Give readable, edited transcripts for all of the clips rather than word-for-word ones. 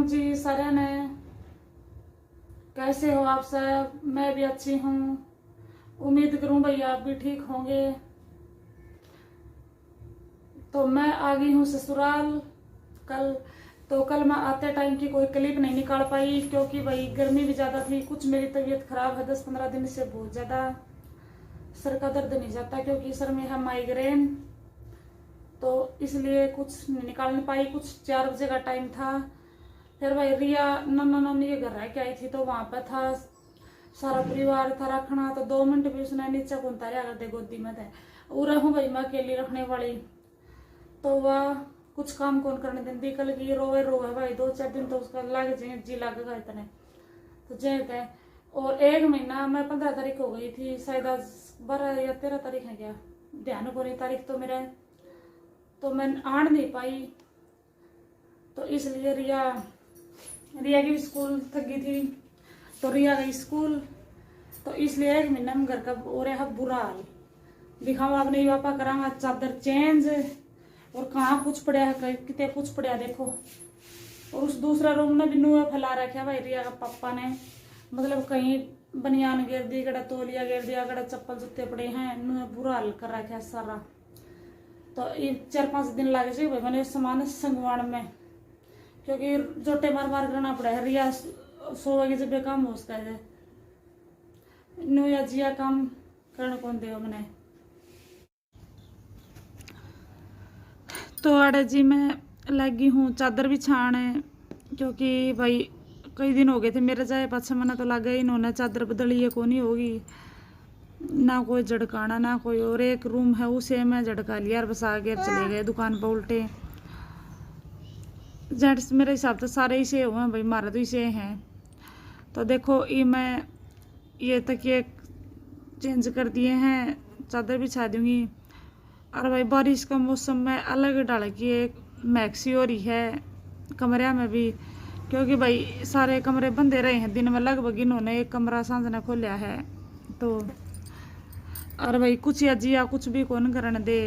जी सारे ने, कैसे हो आप सब। मैं भी अच्छी हूँ, उम्मीद करूँ भैया आप भी ठीक होंगे। तो मैं आ गई हूँ ससुराल कल मैं आते टाइम की कोई क्लिप नहीं निकाल पाई क्योंकि भाई गर्मी भी ज़्यादा थी। कुछ मेरी तबीयत खराब है 10-15 दिन से, बहुत ज़्यादा सर का दर्द नहीं जाता क्योंकि सर में है माइग्रेन, तो इसलिए कुछ नहीं निकाल नहीं पाई। कुछ 4 बजे का टाइम था। फिर भाई रिया नन्ना नानी के घर रह के आई थी तो वहां पर था सारा परिवार था रखना, तो 2 मिनट भी उसने नीचे को उतारा कर दे गोदी में थे। और रहूं भाई मैं अकेली रखने वाली, तो वह कुछ काम कौन करने देती। कल की रोवे भाई 2-4 दिन तो उसका लग जी लगेगा इतने तो जय। और 1 महीना मैं 15 तारीख हो गई थी शायद, आज 12 या 13 तारीख है क्या, ध्यान को नहीं तारीख तो मेरा, तो मैं आन नहीं पाई। तो इसलिए रिया की भी स्कूल थक गई थी तो रिया गई स्कूल, तो इसलिए 1 महीना में घर का हो रहा है बुरा हाल। दिखाओ आप नहीं वापा करांगा चादर चेंज, और कहाँ कुछ पड़ा है कितने कुछ पड़ा देखो। और उस दूसरा रूम में भी नुआ फैला रखा भाई रिया का पापा ने, मतलब कहीं बनियान गिर दी, कड़ा तोलिया गिर दिया, कड़ा चप्पल जूते पड़े हैं, नुआ बुरा हाल कर रखा है सारा। तो ये 4-5 दिन लग जाए भाई मैंने सामान संगवान में, क्योंकि जोटे मार करना पड़ा है। रिया 100 बजे जब काम हो उसका है नो या जिया काम करने कौन दे मैंने। तो आड़े जी मैं लगी हूँ चादर बिछाने, क्योंकि भाई कई दिन हो गए थे मेरे जाए पाछे, मैंने तो लगा इन्होंने चादर बदली है कौन ही होगी, ना कोई झड़काना ना कोई। और एक रूम है उसे मैं झड़का लिया और बस आगे चले गए दुकान पर उल्टे। जेंट्स मेरे हिसाब से सारे इसे हुए हैं भाई, मारा तो इसे हैं। तो देखो ये मैं ये तकिए चेंज कर दिए हैं, चादर बिछा दूंगी। और भाई बारिश का मौसम में अलग डाल की एक मैक्सी हो रही है कमरे में भी, क्योंकि भाई सारे कमरे बंदे रहे हैं दिन में, लगभग इन्होंने एक कमरा सांझ ने खोलिया है। तो और भाई कुछ या जिया कुछ भी कौन करने दे,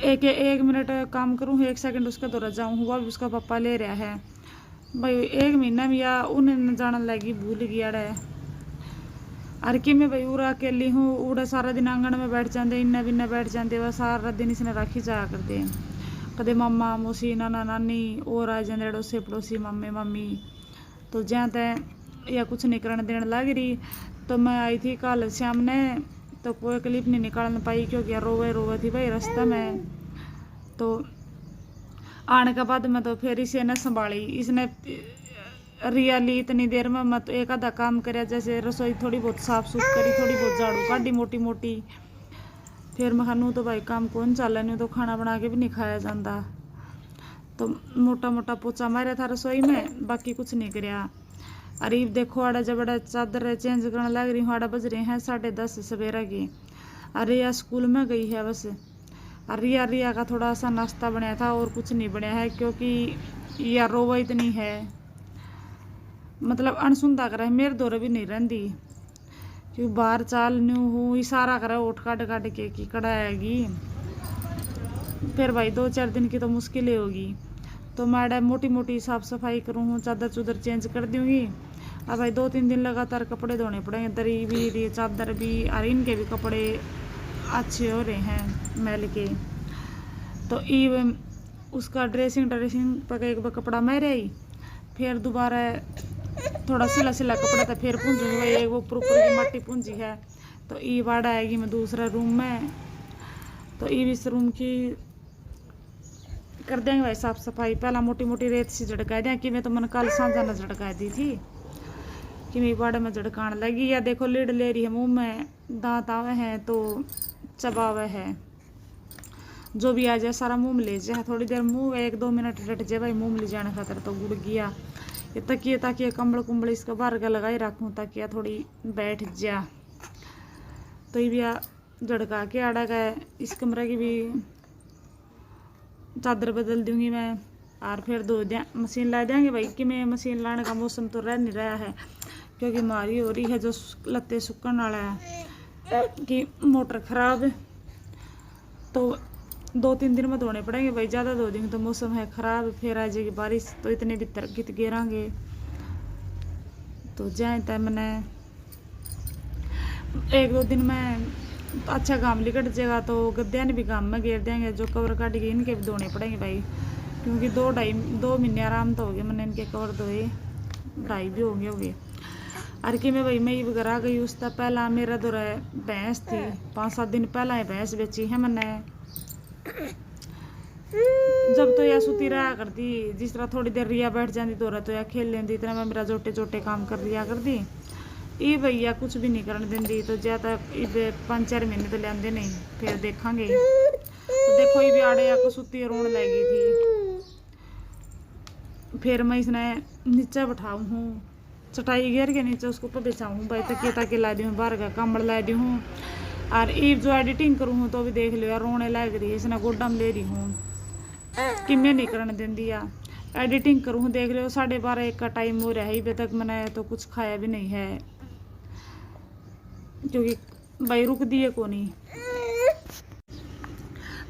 एक मिनट काम करूँ 1 सेकंड उसके दौरा जाऊँ, हुआ भी उसका पापा ले रहा है भाई। 1 महीना में या उन्हें जाने लगी भूल गया है। और कि मैं भाई उड़ा अकेली हूँ, उड़ा सारा दिन आंगन में बैठ जाते, इन्ना बिन्ना बैठ जाते, वह सारा दिन इसने राखी जाया करते। कदे मामा मौसी नाना नानी और आ जाते अड़ोसी पड़ोसी मम्मी मम्मी, तो ज्यादा तय या कुछ नहीं करने देने लग रही। तो मैं आई थी कल शाम ने, तो कोई क्लिप नहीं निकाल पाई क्योंकि रोवे थी भाई रास्ते में। तो आने के बाद मैं तो फिर इसे न संभाली, इसने रियली इतनी देर में मत एक आधा काम करे, जैसे रसोई थोड़ी बहुत साफ सुफ करी, थोड़ी बहुत झाड़ू काटी मोटी मोटी, फिर मैं खानू तो भाई काम कौन चल नहीं, तो खाना बना के भी नहीं खाया जाता। तो मोटा मोटा पोचा मारा था रसोई में, बाकी कुछ नहीं कराया। अरे देखो आड़ा जब बड़ा चादर चेंज करने लग रही हूँ, आड़ा बज रहे हैं 10:30 सवेरा की। अरे या स्कूल में गई है बस। रिया का थोड़ा सा नाश्ता बनाया था और कुछ नहीं बनाया है, क्योंकि या रोवा इतनी है, मतलब अनसुनता करे मेरे दौरे भी नहीं रहती, क्योंकि बाहर चाल न्यू हूँ इशारा करे उठ काट के की कड़ाएगी। फिर भाई 2-4 दिन की तो मुश्किल ही होगी। तो मैं मोटी मोटी साफ सफाई करूँ हूँ, चादर चुदर चेंज कर दूँगी। अब भाई 2-3 दिन लगातार कपड़े धोने पड़ेंगे, दरी भी चादर भी, और इनके भी कपड़े अच्छे हो रहे हैं मैल के। तो उसका ड्रेसिंग पर एक बार कपड़ा मेरे ही, फिर दोबारा थोड़ा सिला कपड़ा था फिर पूंजूंगी भाई, एक वो ऊपर की मट्टी पूंजी है। तो ई वाड़ा आएगी मैं दूसरा रूम में, तो ई इस रूम की कर देंगे भाई साफ सफाई। पहला मोटी मोटी रेत से झड़का दें, कि मैं तो मन कल सांझा न झड़का दी थी कि मेरी बाड़े में झड़काने लगी। या देखो लीड ले रही है, मुंह में दांत आवे हैं तो चबावे है, जो भी आ जाए सारा मुंह में ले जाए। थोड़ी देर मुंह 1-2 मिनट रट जाए भाई मुंह में ले जाने खातर, तो गुड़ गया। ये तकिए कंबल कुंबल इसका बाहर का लगाई रखूँ ताकि थोड़ी बैठ जा। तो ये भी झड़का के आड़ा गए, इस कमरे की भी चादर बदल दूंगी मैं, और फिर धो दिया मशीन ला देंगे भाई। कि मैं मशीन लाने का मौसम तो रह नहीं रहा है, क्योंकि मारी हो रही है जो लत्ते सुकन वाला है कि मोटर खराब है। तो 2-3 दिन में धोने पड़ेंगे भाई, ज़्यादा धो देंगे तो मौसम है ख़राब, फिर आ जाएगी बारिश, तो इतने भी तरक्की गिरांगे तो जाए तय मैंने 1-2 दिन में अच्छा घाम लिकट जाएगा तो गद्दिया ने भी घाम में घेर देंगे, जो कवर काट के इनके भी धोने पड़ेंगे भाई, क्योंकि 2 महीने आराम तो हो गए मैंने इनके कवर धोए, 2.5 भी हो गए। अर कि मैं भाई मैं ही वगैरह गई उसका पहला मेरा दो भैंस थी, 5-7 दिन पहला ही भैंस बेची है मैंने। जब तो यह सुती रहा करती, जिस तरह थोड़ी देर रिया बैठ जाती तो तो यह खेल लेंदी, इतना मैं मेरा जोटे जोटे काम कर लिया कर दी। ये भैया कुछ भी नहीं करने देंदी, तो ज्यादा 5-4 महीने तो लेंदे नहीं, फिर देखांगे। तो देखो ये भी आड़े या को सुती रोन लगी थी, फिर मैं इसने नीचे बैठाऊँ हूँ, चटाई घेर के नीचे उसको ऊपर बिछाऊँ भाई, तकिए ताकि ला दी हूँ, बाहर का कम्बल ला दी हूँ। और ईब जो एडिटिंग करूँ हूँ तो भी देख लो यार रोने लग रही है, इसने गोडा में ले रही हूँ, किमें नहीं करने दें दिया। एडिटिंग करूँ देख लो 12:30-1 का टाइम हो रहा है, अभी तक मैंने तो कुछ खाया भी नहीं है, क्योंकि भाई रुक दिए को नहीं।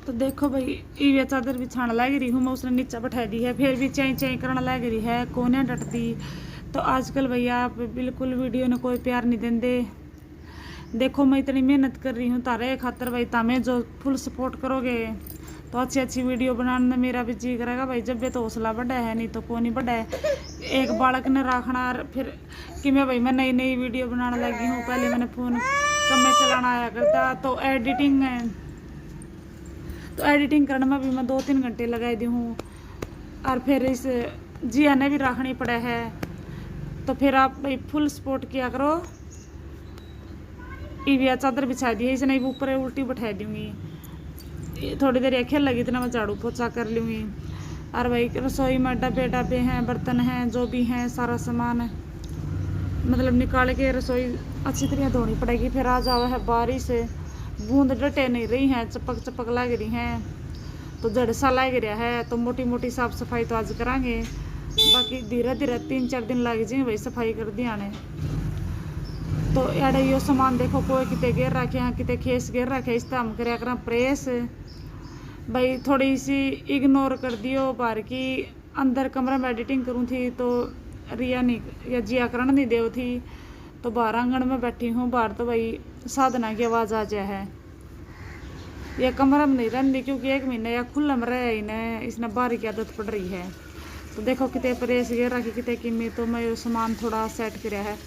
तो देखो भाई ये चादर बिछाने लग रही हूँ मैं, उसने नीचे बैठा दी है, फिर भी चैं चैं करने लग रही है, कोने डटती। तो आजकल भैया आप बिल्कुल वीडियो ने कोई प्यार नहीं देंदे। देखो मैं इतनी मेहनत कर रही हूँ तारे खातर भाई, तामे जो फुल सपोर्ट करोगे तो अच्छी अच्छी वीडियो बनाने में मेरा भी जी करेगा भाई, जब भी तो हौसला बढ़ा है, नहीं तो कौन नहीं बढ़ा है। एक बालक ने रखना, फिर कि मैं भाई मैं नई नई वीडियो बनाने लगी हूँ, पहले मैंने फ़ोन कम में चलाना आया करता, तो एडिटिंग करने में भी मैं 2-3 घंटे लगा दी हूँ। और फिर इस जिया ने भी रखनी पड़ा है, तो फिर आप भाई फुल सपोर्ट किया करो। ईविया चादर बिछा दी है, इसने भी ऊपर उल्टी बैठा दूंगी, थोड़ी देर खेल लगी इतना मैं झाड़ू पोछा कर लूँगी। और भाई रसोई में डब्बे हैं, बर्तन हैं, जो भी हैं सारा सामान मतलब निकाल के रसोई अच्छी तरह धोनी पड़ेगी। फिर आ जाओ है बारिश, बूंद डटे नहीं रही हैं, चपक चपक लग रही हैं, तो झड़सा लग रहा है, तो मोटी मोटी साफ सफाई तो आज करांगे, बाकी धीरे धीरे 3-4 दिन लग जाए भाई सफाई कर दिया ने। तो यार यो सामान देखो कोई किते गिर रखे हैं, किते खेस गिर रखे, इस हम कराया करा प्रेस भाई, थोड़ी सी इग्नोर कर दियो। बाहर की अंदर कमरा में एडिटिंग करूँ थी तो रिया नहीं या जिया करण नहीं देव थी, तो बाहर आंगन में बैठी हूँ, बाहर तो भाई साधना की आवाज़ आ जाए है। यह कमरा में नहीं रहती क्योंकि 1 महीना या खुला में रहा इन्हें, इसने बाहर की आदत पड़ रही है। तो देखो कितने प्रेस गिर रखी कितने किमी, तो मैं सामान थोड़ा सेट कराया है।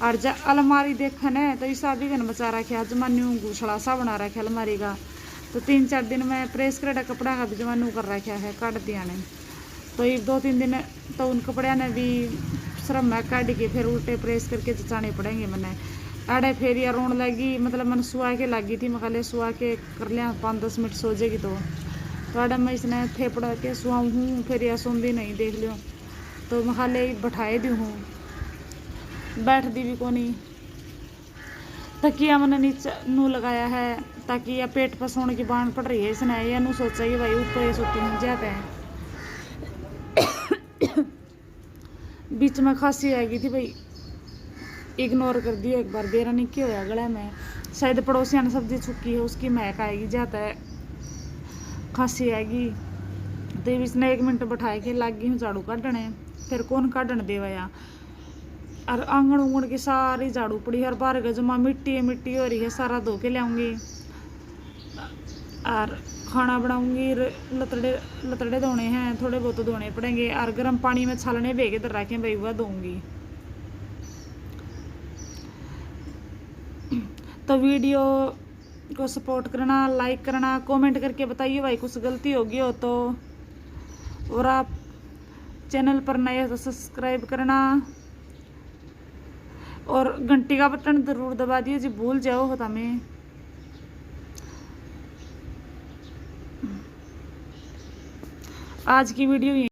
और जब अलमारी देखने तो इसा भी गन बचा रखा है, जमान्यू घुसड़ा सा बना रखा है अलमारी का, तो 3-4 दिन में प्रेस करेगा कपड़ा का भी जमान्यू कर रखा है, काट दिया ने। तो ये 2-3 दिन तो उन कपड़े ने भी श्रम में काट के फिर उल्टे प्रेस करके जचाने पड़ेंगे मैंने। आड़े फिर या रोन लगी, मतलब मैंने सुहा के लगी थी, मैं सुहा के कर लिया 5-10 मिनट सो जाएगी। तो आड़े मैं इसने थेपड़ा के सुहाऊँ हूँ, फिर या सोंदी नहीं देख लियो, तो मैं बैठाए दी हूँ, बैठ दी भी को नहीं। तकिया मैंने नीचे नू लगाया है ताकि यह पेट पर सोने की बांध पड़ रही है, इसने यह नू सोचा कि भाई ऊपर सोती हूँ जाते हैं। बीच में खांसी आ गई थी भाई, इग्नोर कर दियो एक बार, देरा नहीं क्यों है गले में, शायद पड़ोसिया ने सब्जी छुकी है उसकी महक आएगी, जाता है खांसी आएगी। तो इसने 1 मिनट बैठाए के लग गई हूँ झाड़ू काटने, फिर कौन काटने देवा या। और आंगन उंगन की सारी झाड़ू पड़ी है, और बाहर का जमा मिट्टी हो रही है, सारा धो के लाऊंगी। और खाना बनाऊंगी, लतड़े धोने हैं, थोड़े बहुत धोने पड़ेंगे, और गर्म पानी में छालने भेगे तो रखें भाई वह धोऊंगी। तो वीडियो को सपोर्ट करना, लाइक करना, कमेंट करके बताइए भाई कुछ गलती होगी हो तो, और आप चैनल पर नए हो तो सब्सक्राइब करना, और घंटी का बटन जरूर दबा दिए जी भूल जाओ होता मैं। आज की वीडियो